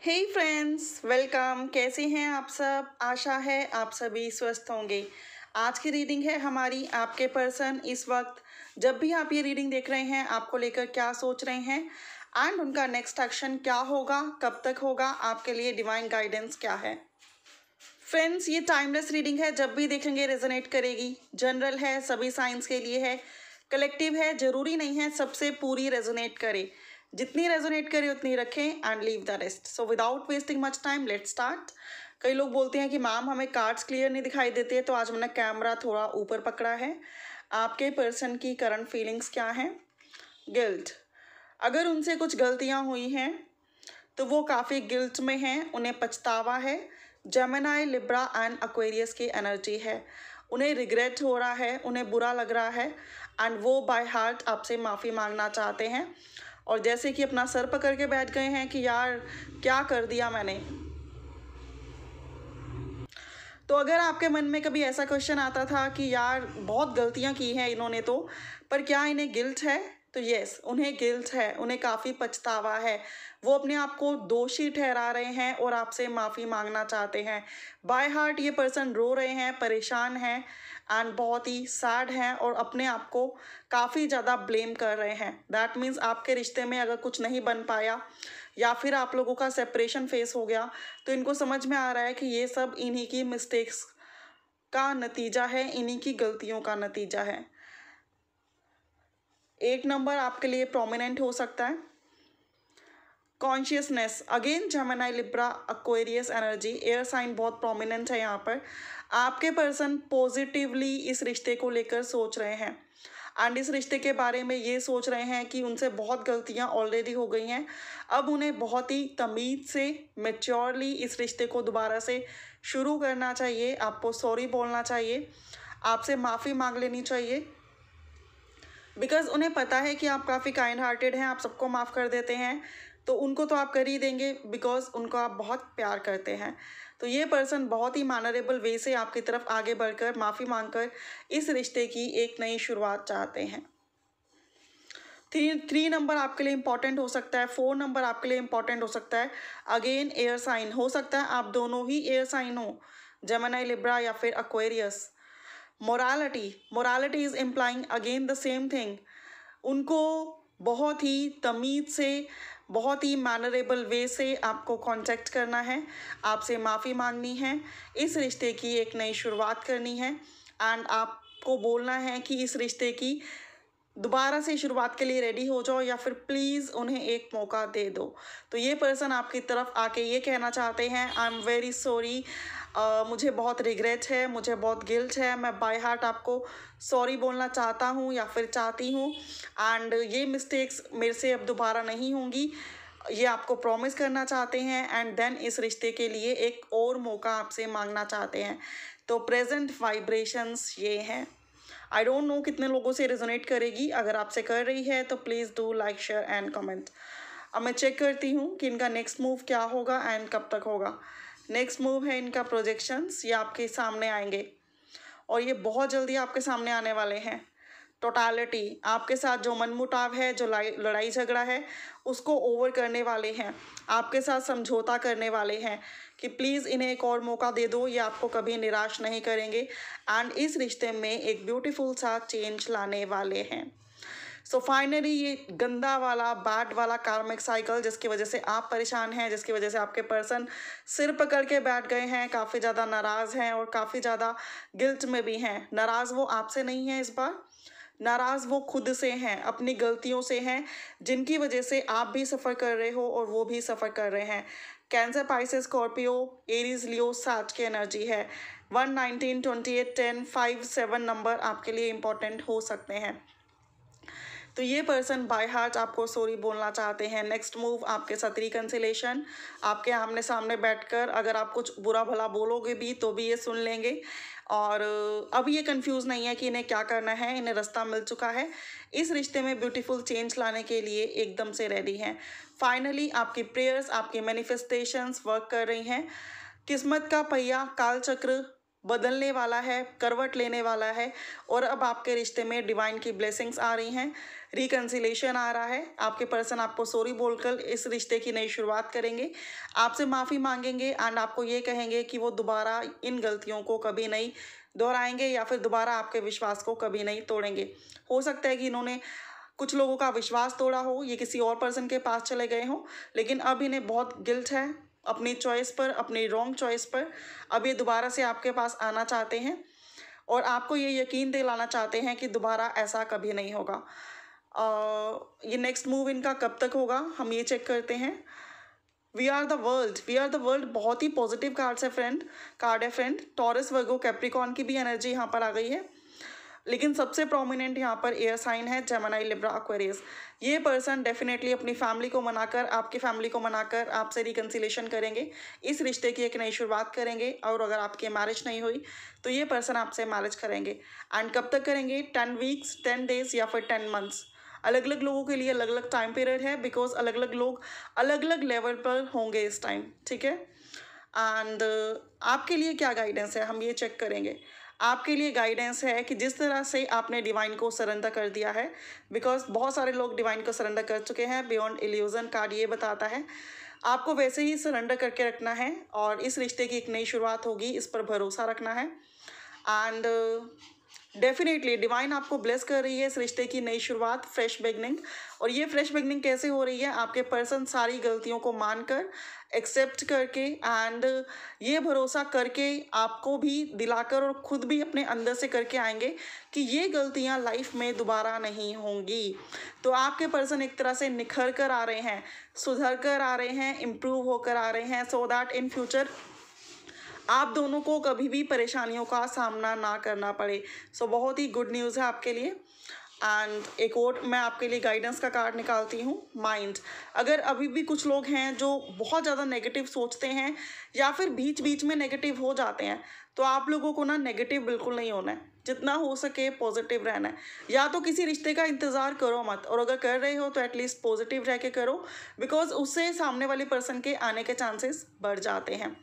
हे friends, welcome. कैसे हैं आप सब? आशा है आप सभी स्वस्थ होंगे। आज की रीडिंग है हमारी आपके पर्सन इस वक्त जब भी आप ये रीडिंग देख रहे हैं आपको लेकर क्या सोच रहे हैं एंड उनका नेक्स्ट एक्शन क्या होगा, कब तक होगा, आपके लिए डिवाइन गाइडेंस क्या है। फ्रेंड्स, ये टाइमलेस रीडिंग है, जब भी देखेंगे रेजोनेट करेगी। जनरल है, सभी साइंस के लिए है, कलेक्टिव है, जरूरी नहीं है सबसे पूरी रेजोनेट करे। जितनी रेजोनेट करे उतनी रखें and leave the rest. So without wasting much time let's start. कई लोग बोलते हैं कि मैम हमें कार्ड्स क्लियर नहीं दिखाई देते, तो आज मैंने कैमरा थोड़ा ऊपर पकड़ा है। आपके पर्सन की करंट फीलिंग्स क्या हैं? गिल्ट। अगर उनसे कुछ गलतियां हुई हैं तो वो काफ़ी गिल्ट में हैं, उन्हें पछतावा है। जेमिनी, लिब्रा एंड एक्वेरियस की एनर्जी है। उन्हें रिग्रेट हो रहा है, उन्हें बुरा लग रहा है एंड वो बाय हार्ट आपसे माफ़ी मांगना चाहते हैं। और जैसे कि अपना सर पकड़ के बैठ गए हैं कि यार क्या कर दिया मैंने। तो अगर आपके मन में कभी ऐसा क्वेश्चन आता था कि यार बहुत गलतियां की हैं इन्होंने, तो पर क्या इन्हें गिल्ट है, तो यस, उन्हें गिल्ट है, उन्हें काफ़ी पछतावा है। वो अपने आप को दोषी ठहरा रहे हैं और आपसे माफ़ी मांगना चाहते हैं। बाय हार्ट ये पर्सन रो रहे हैं, परेशान हैं एंड बहुत ही सैड हैं और अपने आप को काफ़ी ज़्यादा ब्लेम कर रहे हैं। दैट मीन्स आपके रिश्ते में अगर कुछ नहीं बन पाया या फिर आप लोगों का सेपरेशन फेस हो गया तो इनको समझ में आ रहा है कि ये सब इन्हीं की मिस्टेक्स का नतीजा है, इन्हीं की गलतियों का नतीजा है। 1 नंबर आपके लिए प्रोमिनेंट हो सकता है। Consciousness, again Gemini, Libra, Aquarius energy, air sign बहुत प्रोमिनेंट है यहाँ पर। आपके पर्सन पॉजिटिवली इस रिश्ते को लेकर सोच रहे हैं एंड इस रिश्ते के बारे में ये सोच रहे हैं कि उनसे बहुत गलतियाँ ऑलरेडी हो गई हैं। अब उन्हें बहुत ही तमीज़ से, मेच्योरली इस रिश्ते को दोबारा से शुरू करना चाहिए। आपको सॉरी बोलना चाहिए, आपसे माफ़ी मांग लेनी चाहिए, बिकॉज उन्हें पता है कि आप काफ़ी काइंड हार्टेड हैं, आप सबको माफ़ कर देते हैं। तो उनको तो आप कर ही देंगे बिकॉज उनको आप बहुत प्यार करते हैं। तो ये पर्सन बहुत ही मैनरेबल वे से आपकी तरफ आगे बढ़कर माफ़ी मांगकर इस रिश्ते की एक नई शुरुआत चाहते हैं। 3 नंबर आपके लिए इंपॉर्टेंट हो सकता है। 4 नंबर आपके लिए इंपॉर्टेंट हो सकता है। अगेन एयर साइन हो सकता है, आप दोनों ही एयर साइन हो, जेमिनी, लिब्रा या फिर Aquarius. Morality is implying again the same thing. उनको बहुत ही तमीज़ से, बहुत ही मैनरेबल वे से आपको कांटेक्ट करना है, आपसे माफ़ी मांगनी है, इस रिश्ते की एक नई शुरुआत करनी है एंड आपको बोलना है कि इस रिश्ते की दोबारा से शुरुआत के लिए रेडी हो जाओ या फिर प्लीज़ उन्हें एक मौका दे दो। तो ये पर्सन आपकी तरफ आके ये कहना चाहते हैं, आई एम वेरी सॉरी, मुझे बहुत रिग्रेट है, मुझे बहुत गिल्ट है, मैं बाय हार्ट आपको सॉरी बोलना चाहता हूँ या फिर चाहती हूँ एंड ये मिस्टेक्स मेरे से अब दोबारा नहीं होंगी, ये आपको प्रॉमिस करना चाहते हैं एंड देन इस रिश्ते के लिए एक और मौका आपसे मांगना चाहते हैं। तो प्रेजेंट वाइब्रेशंस ये हैं। आई डोंट नो कितने लोगों से रेजोनेट करेगी। अगर आपसे कर रही है तो please do like, share and comment. अब मैं चेक करती हूँ कि इनका नेक्स्ट मूव क्या होगा एंड कब तक होगा। नेक्स्ट मूव है इनका प्रोजेक्शंस, ये आपके सामने आएंगे और ये बहुत जल्दी आपके सामने आने वाले हैं। टोटालिटी, आपके साथ जो मनमुटाव है, जो लड़ाई झगड़ा है, उसको ओवर करने वाले हैं, आपके साथ समझौता करने वाले हैं कि प्लीज़ इन्हें एक और मौका दे दो, ये आपको कभी निराश नहीं करेंगे एंड इस रिश्ते में एक ब्यूटीफुल सा चेंज लाने वाले हैं। सो फाइनली ये गंदा वाला, बैड वाला कार्मिक साइकिल जिसकी वजह से आप परेशान हैं, जिसकी वजह से आपके पर्सन सिर पकड़ के बैठ गए हैं, काफ़ी ज़्यादा नाराज़ हैं और काफ़ी ज़्यादा गिल्ट में भी हैं। नाराज़ वो आपसे नहीं है, इस बार नाराज़ वो खुद से हैं, अपनी गलतियों से हैं, जिनकी वजह से आप भी सफ़र कर रहे हो और वो भी सफ़र कर रहे हैं। कैंसर, पाइसेस, स्कॉर्पियो, एरीज, लियो, साथ की एनर्जी है। 1, 19, 28, 10, 5, 7 नंबर आपके लिए इम्पोर्टेंट हो सकते हैं। तो ये पर्सन बाय हार्ट आपको सॉरी बोलना चाहते हैं। नेक्स्ट मूव आपके साथ रिकन्सिलेशन, आपके आमने सामने बैठकर अगर आप कुछ बुरा भला बोलोगे भी तो भी ये सुन लेंगे और अब ये कंफ्यूज नहीं है कि इन्हें क्या करना है, इन्हें रास्ता मिल चुका है, इस रिश्ते में ब्यूटीफुल चेंज लाने के लिए एकदम से रेडी हैं। फाइनली आपकी प्रेयर्स, आपकी मैनिफेस्टेशंस वर्क कर रही हैं। किस्मत का पहिया, काल चक्र बदलने वाला है, करवट लेने वाला है और अब आपके रिश्ते में डिवाइन की ब्लेसिंग्स आ रही हैं, रिकन्सिलेशन आ रहा है। आपके पर्सन आपको सॉरी बोलकर इस रिश्ते की नई शुरुआत करेंगे, आपसे माफ़ी मांगेंगे एंड आपको ये कहेंगे कि वो दोबारा इन गलतियों को कभी नहीं दोहराएंगे या फिर दोबारा आपके विश्वास को कभी नहीं तोड़ेंगे। हो सकता है कि इन्होंने कुछ लोगों का विश्वास तोड़ा हो, ये किसी और पर्सन के पास चले गए हों, लेकिन अब इन्हें बहुत गिल्ट है अपनी चॉइस पर, अपनी रॉन्ग चॉइस पर। अब ये दोबारा से आपके पास आना चाहते हैं और आपको ये यकीन दिलाना चाहते हैं कि दोबारा ऐसा कभी नहीं होगा। ये नेक्स्ट मूव इनका कब तक होगा हम ये चेक करते हैं। वी आर द वर्ल्ड बहुत ही पॉजिटिव कार्ड है फ्रेंड। टॉरस, वर्गो, कैप्रिकॉर्न की भी एनर्जी यहाँ पर आ गई है, लेकिन सबसे प्रोमिनेंट यहाँ पर एयर साइन है जेमिनी, लिब्रा, एक्वेरियस। ये पर्सन डेफिनेटली अपनी फैमिली को मनाकर, आपकी फैमिली को मनाकर आपसे रिकन्सिलेशन करेंगे, इस रिश्ते की एक नई शुरुआत करेंगे। और अगर आपकी मैरिज नहीं हुई तो ये पर्सन आपसे मैरिज करेंगे। एंड कब तक करेंगे? 10 वीक्स, 10 डेज या फिर 10 मंथ्स। अलग अलग लोगों के लिए अलग अलग टाइम पीरियड है, बिकॉज अलग अलग लोग अलग अलग लेवल पर होंगे इस टाइम, ठीक है। एंड आपके लिए क्या गाइडेंस है हम ये चेक करेंगे। आपके लिए गाइडेंस है कि जिस तरह से आपने डिवाइन को सरेंडर कर दिया है, बिकॉज बहुत सारे लोग डिवाइन को सरेंडर कर चुके हैं। बियॉन्ड इल्यूजन कार्ड ये बताता है आपको वैसे ही सरेंडर करके रखना है और इस रिश्ते की एक नई शुरुआत होगी, इस पर भरोसा रखना है। एंड डेफिनेटली डिवाइन आपको ब्लेस कर रही है इस रिश्ते की नई शुरुआत, फ्रेश बिगनिंग। और ये फ्रेश बिगनिंग कैसे हो रही है? आपके पर्सन सारी गलतियों को मानकर, एक्सेप्ट करके एंड ये भरोसा करके, आपको भी दिलाकर और खुद भी अपने अंदर से करके आएंगे कि ये गलतियां लाइफ में दोबारा नहीं होंगी। तो आपके पर्सन एक तरह से निखर कर आ रहे हैं, सुधर कर आ रहे हैं, इम्प्रूव होकर आ रहे हैं, सो दैट इन फ्यूचर आप दोनों को कभी भी परेशानियों का सामना ना करना पड़े। सो बहुत ही गुड न्यूज़ है आपके लिए। एंड एक और मैं आपके लिए गाइडेंस का कार्ड निकालती हूँ, माइंड। अगर अभी भी कुछ लोग हैं जो बहुत ज़्यादा नेगेटिव सोचते हैं या फिर बीच बीच में नेगेटिव हो जाते हैं, तो आप लोगों को ना नेगेटिव बिल्कुल नहीं होना है, जितना हो सके पॉजिटिव रहना है। या तो किसी रिश्ते का इंतज़ार करो मत, और अगर कर रहे हो तो एटलीस्ट पॉजिटिव रह के करो, बिकॉज उससे सामने वाले पर्सन के आने के चांसेस बढ़ जाते हैं।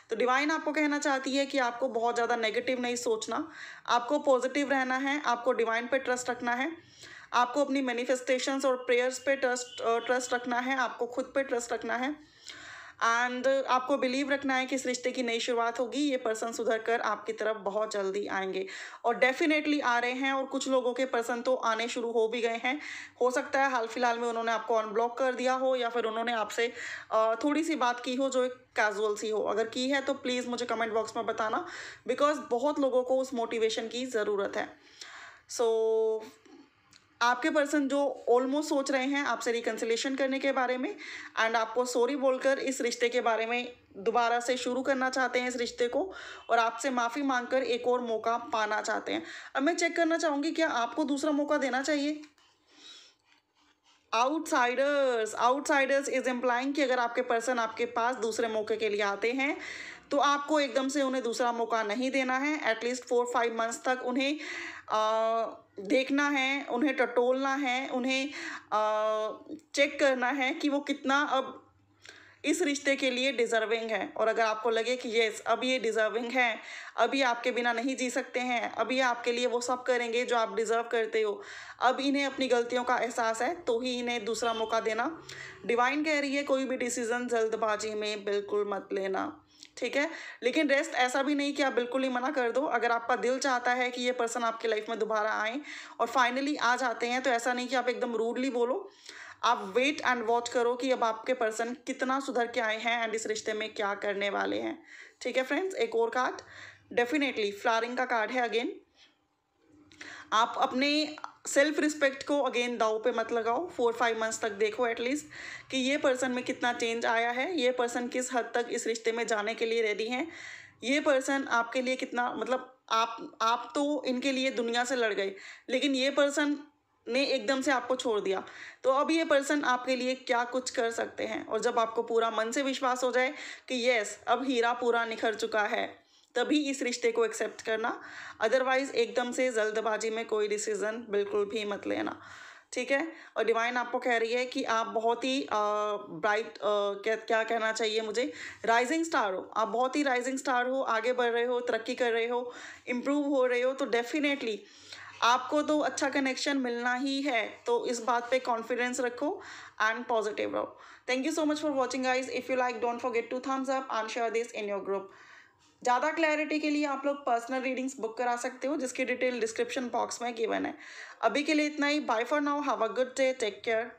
तो डिवाइन आपको कहना चाहती है कि आपको बहुत ज़्यादा नेगेटिव नहीं सोचना, आपको पॉजिटिव रहना है, आपको डिवाइन पे ट्रस्ट रखना है, आपको अपनी मैनिफेस्टेशंस और प्रेयर्स पे ट्रस्ट रखना है, आपको खुद पे ट्रस्ट रखना है। एंड आपको बिलीव रखना है कि इस रिश्ते की नई शुरुआत होगी, ये पर्सन सुधर कर आपकी तरफ बहुत जल्दी आएंगे और डेफिनेटली आ रहे हैं। और कुछ लोगों के पर्सन तो आने शुरू हो भी गए हैं। हो सकता है हाल फिलहाल में उन्होंने आपको अनब्लॉक कर दिया हो या फिर उन्होंने आपसे थोड़ी सी बात की हो जो एक कैजुअल सी हो। अगर की है तो प्लीज़ मुझे कमेंट बॉक्स में बताना, बिकॉज बहुत लोगों को उस मोटिवेशन की ज़रूरत है। सो आपके पर्सन जो ऑलमोस्ट सोच रहे हैं आपसे रिकन्सिलेशन करने के बारे में एंड आपको सॉरी बोलकर इस रिश्ते के बारे में दोबारा से शुरू करना चाहते हैं इस रिश्ते को, और आपसे माफ़ी मांगकर एक और मौका पाना चाहते हैं। अब मैं चेक करना चाहूँगी क्या आपको दूसरा मौका देना चाहिए। आउटसाइडर्स इज इम्प्लाइंग कि अगर आपके पर्सन आपके पास दूसरे मौके के लिए आते हैं तो आपको एकदम से उन्हें दूसरा मौका नहीं देना है। एटलीस्ट 4-5 मंथ्स तक उन्हें देखना है, उन्हें टटोलना है, उन्हें चेक करना है कि वो कितना अब इस रिश्ते के लिए डिज़र्विंग है। और अगर आपको लगे कि येस अब ये डिज़र्विंग है, अभी आपके बिना नहीं जी सकते हैं, अभी आपके लिए वो सब करेंगे जो आप डिज़र्व करते हो, अब इन्हें अपनी गलतियों का एहसास है, तो ही इन्हें दूसरा मौका देना। डिवाइन कह रही है कोई भी डिसीज़न जल्दबाजी में बिल्कुल मत लेना, ठीक है। लेकिन रेस्ट ऐसा भी नहीं कि आप बिल्कुल ही मना कर दो। अगर आपका दिल चाहता है कि ये पर्सन आपकी लाइफ में दोबारा आए और फाइनली आ जाते हैं, तो ऐसा नहीं कि आप एकदम रूडली बोलो, आप वेट एंड वॉच करो कि अब आपके पर्सन कितना सुधर के आए हैं एंड इस रिश्ते में क्या करने वाले हैं, ठीक है फ्रेंड्स। एक और कार्ड डेफिनेटली फ्लावरिंग का कार्ड है। अगेन आप अपने सेल्फ रिस्पेक्ट को अगेन दाव पे मत लगाओ। 4-5 मंथ्स तक देखो एटलीस्ट कि ये पर्सन में कितना चेंज आया है, ये पर्सन किस हद तक इस रिश्ते में जाने के लिए रेडी हैं, ये पर्सन आपके लिए कितना, मतलब आप तो इनके लिए दुनिया से लड़ गए, लेकिन ये पर्सन ने एकदम से आपको छोड़ दिया। तो अब ये पर्सन आपके लिए क्या कुछ कर सकते हैं। और जब आपको पूरा मन से विश्वास हो जाए कि येस अब हीरा पूरा निखर चुका है, तभी इस रिश्ते को एक्सेप्ट करना। अदरवाइज एकदम से जल्दबाजी में कोई डिसीज़न बिल्कुल भी मत लेना। ठीक है। और डिवाइन आपको कह रही है कि आप बहुत ही ब्राइट, क्या कहना चाहिए मुझे, राइजिंग स्टार हो। आप बहुत ही राइजिंग स्टार हो, आगे बढ़ रहे हो, तरक्की कर रहे हो, इम्प्रूव हो रहे हो, तो डेफिनेटली आपको तो अच्छा कनेक्शन मिलना ही है। तो इस बात पे कॉन्फिडेंस रखो एंड पॉजिटिव रहो। Thank you so much for watching guys. If you like don't forget to thumbs up and share this in your group. ज़्यादा क्लैरिटी के लिए आप लोग पर्सनल रीडिंग्स बुक करा सकते हो, जिसकी डिटेल डिस्क्रिप्शन बॉक्स में गिवन है। अभी के लिए इतना ही। Bye for now, have a good day, take care.